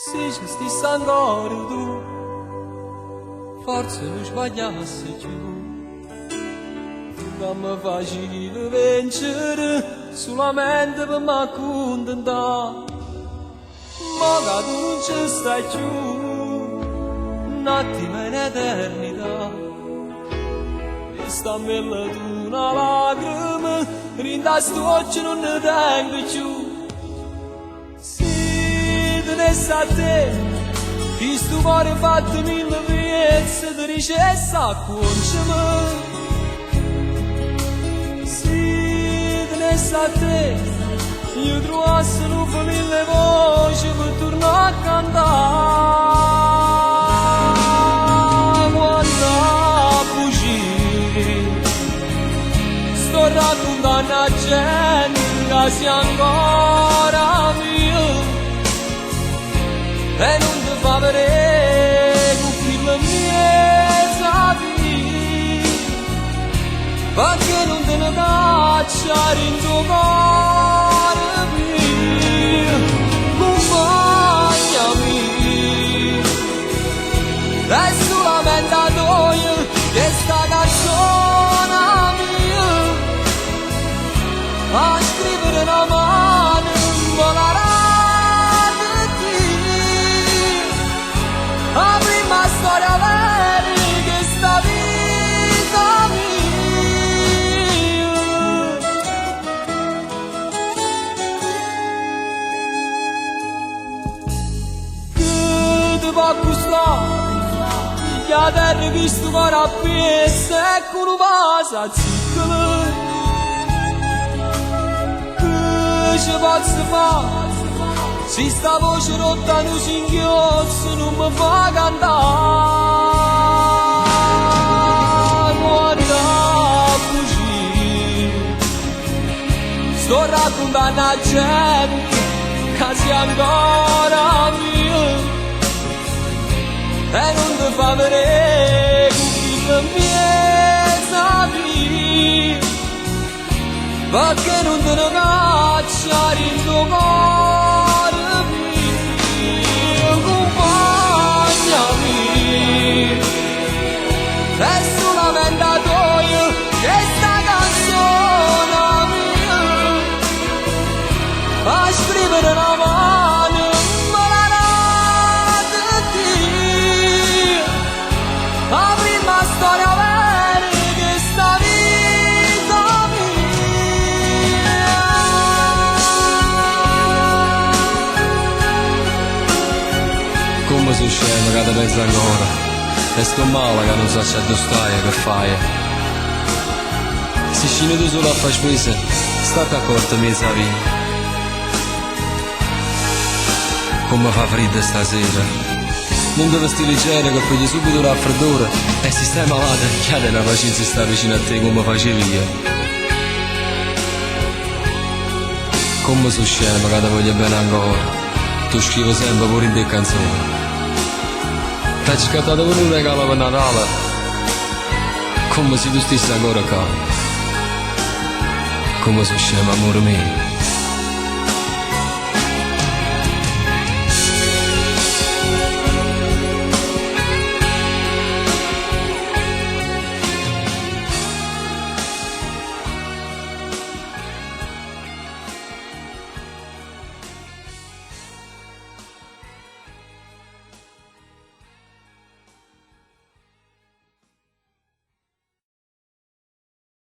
Se ci stessi ancora tu, forse non sbagliassi più. Che mi facevi vincere solamente per mi accontentare. Ma che tu non ci stai più, un attimo in eternità. E sta bella tu una lacrima, rinda sto occhio non ne tengo più. Tenesse a te, che sto cuore fatto mille viezze, ti ricesse a cuonceme. Se tenesse a te, io trovassi nuove mille voci per tornare a cantare. Quando bugie, sto raccontando a gente che sia ancora mia. E non ti fa vedere con figlia mia vita, perché non te ne caccia in tuo cuore mio. Accompagnami, è solamente a noi che sta canzone mia, a scrivere una mano volerà. La prima storia vera che sta vita mia. Che ti va a costare, che a terra che sto cuore appeso e con un vaso a ziccare. Che ci posso fare? Se sta voce rotta non si inchiozza, non mi fa cantare. Guarda così, sto raccontando a gente che sia ancora mia. E non ti fa vedere con chi la mia vita, perché non te ne caccia in tuo cuore. È solamente a noi che sta canzone mia, a scrivere una mano malata di te, la prima storia vera che sta vita mia. Come si scema che ti pensa ancora? E sto male che non so se tu stai e che fai. Se scini tu solo a fare spese, state accorto mezza vita. Come fa freddo stasera, non devi stare leggero che pigli subito la raffreddore. E se stai malato, chiede una pazienza sta vicino a te come facevi io. Come so scema che ti voglio bene ancora, tu scrivo sempre pure in te canzoni. T'hai scattato pure un regalo per Natale, come se tu stessi ancora qua. Come so scemo, amore mio.